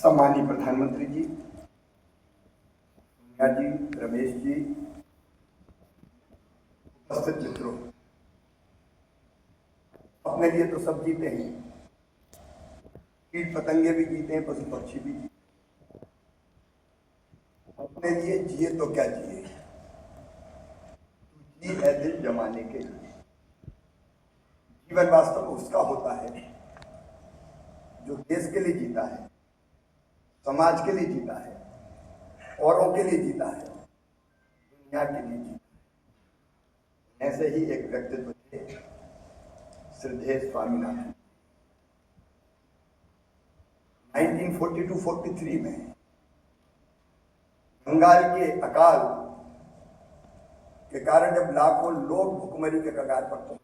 सम्मानीय प्रधानमंत्री जी, सोनिया जी, रमेश जी, उपस्थित मित्रों, अपने लिए तो सब जीते हैं, कीट पतंगे भी जीते हैं, पशु पक्षी भी जीते, अपने लिए जिए तो क्या जिए, जी है दिल जमाने के लिए। जीवन वास्तव में उसका होता है जो देश के लिए जीता है, समाज के लिए जीता है, औरों के लिए जीता है, दुनिया के लिए जीता है। ऐसे ही एक व्यक्तित्व थे श्रद्धेय स्वामीनाथन। 1942-43 में बंगाल के अकाल के कारण जब लाखों लोग भुखमरी के कगार पर पहुंचे,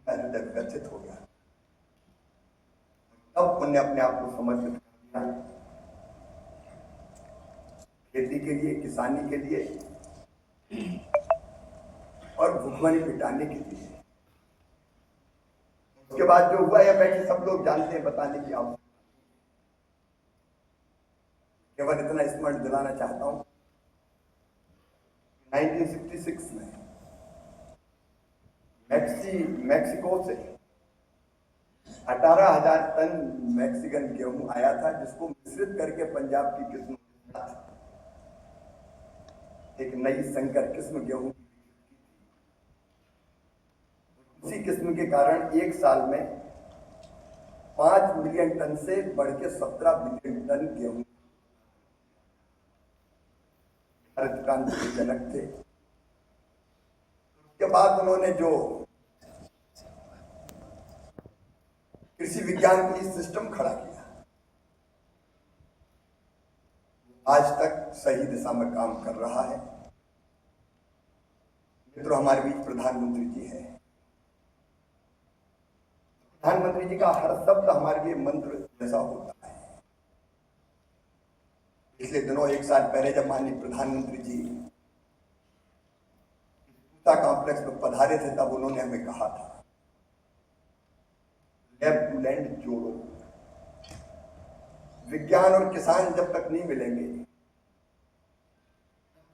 हृदय व्यथित हो गया। तब उन्होंने अपने आप को समर्पित कर दिया खेती के लिए, किसानी के लिए और भुखमरी मिटाने के लिए। उसके बाद जो हुआ यह बैठे सब लोग जानते हैं, बताने की आवश्यकता केवल इतना स्मरण दिलाना चाहता हूं। 1966 में मैक्सिको से 18,000 टन मैक्सिकन गेहूं आया था, जिसको मिश्रित करके पंजाब की किस्म एक नई संकर किस्म गेहूं, उसी किस्म के कारण एक साल में 5 मिलियन टन से बढ़ के 17 मिलियन टन गेहूं भारत क्रांति के जनक थे। उसके बाद उन्होंने जो कृषि विज्ञान के लिए सिस्टम खड़ा किया, आज तक सही दिशा में काम कर रहा है। मित्रों, हमारे बीच प्रधानमंत्री जी है। प्रधानमंत्री जी का हर शब्द हमारे लिए मंत्र जैसा होता है। पिछले दिनों एक साल पहले जब माननीय प्रधानमंत्री जी कॉम्प्लेक्स में पधारे थे, तब उन्होंने हमें कहा था, लैब टू लैंड जोड़ो। विज्ञान और किसान जब तक नहीं मिलेंगे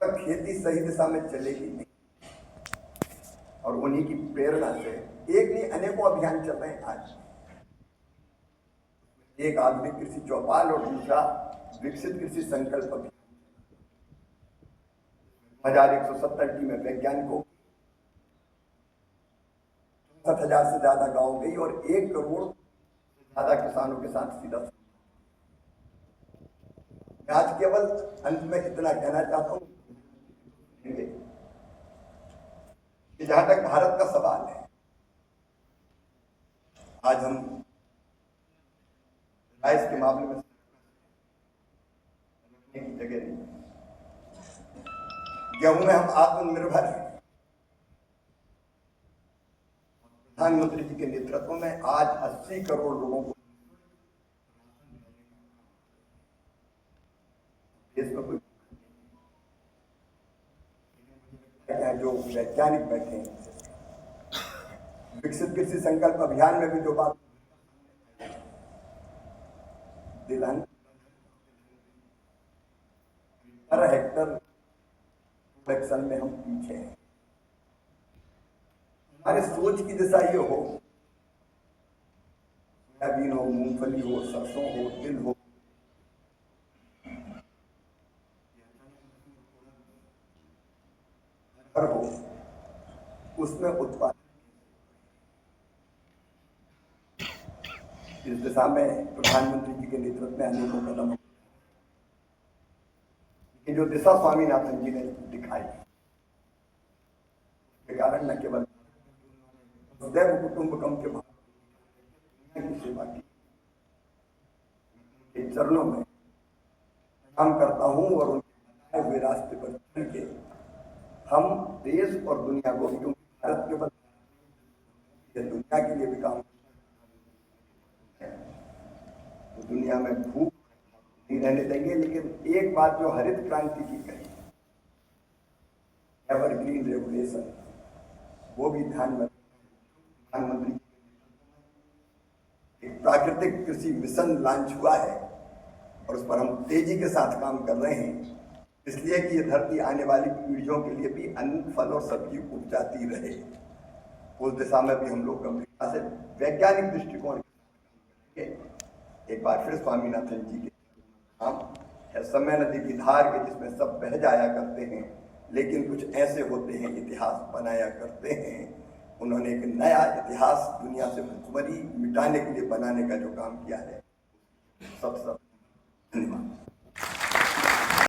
तब तक खेती सही दिशा में चलेगी नहीं। और उन्हीं की प्रेरणा से एक नहीं अनेकों अभियान चल रहे हैं आज। एक आधुनिक कृषि चौपाल और दूसरा विकसित कृषि संकल्प अभियान। 2170 टीमें वैज्ञानिकों 64,000 से ज्यादा गांव गई और 1 करोड़ से ज्यादा किसानों के साथ सीधा। आज केवल अंत में इतना कहना चाहता हूं कि जहां तक भारत का सवाल है, आज हम राइस के मामले में रखने की जगह नहीं, गेहूं में हम आत्मनिर्भर हैं। प्रधानमंत्री जी के नेतृत्व में आज 80 करोड़ लोगों को देश में कोई जो वैज्ञानिक बैठे हैं, विकसित कृषि संकल्प अभियान में भी जो बात दिलान हर हेक्टर प्रोडक्शन में हम पीछे हैं। हमारे सोच की दिशा ये हो, सोयाबीन हो, मूंगफली हो, सरसों हो, तिल हो, हो, उसमें उत्पादन, इस दिशा में प्रधानमंत्री जी के नेतृत्व में अनेकों कदम कि जो दिशा स्वामीनाथन जी ने दिखाई, के कारण न केवल दैव कुटुंबकम के की सेवा की, चरणों में काम करता हूं और उनके हुए रास्ते पर चल के हम देश और दुनिया को, क्योंकि भारत के बाद दुनिया के लिए भी काम, तो दुनिया में भूख नहीं रहने देंगे। लेकिन एक बात जो हरित क्रांति की कही, एवरग्रीन रेवोल्यूशन, वो भी ध्यान में प्रधानमंत्री एक प्राकृतिक प्राकृतिक कृषि मिशन लॉन्च हुआ है और उस पर हम तेजी के साथ काम कर रहे हैं, इसलिए कि ये धरती आने वाली पीढ़ियों के लिए भी अन्न, फल और सब्जी उपजाती रहे। उस दिशा में भी हम लोग गंभीरता से वैज्ञानिक दृष्टिकोण के एक बार फिर स्वामीनाथन जी के नाम है समय नदी की धार के जिसमें सब बह जाया करते हैं, लेकिन कुछ ऐसे होते हैं इतिहास बनाया करते हैं। उन्होंने एक नया इतिहास दुनिया से भुखमरी मिटाने के लिए बनाने का जो काम किया है, सब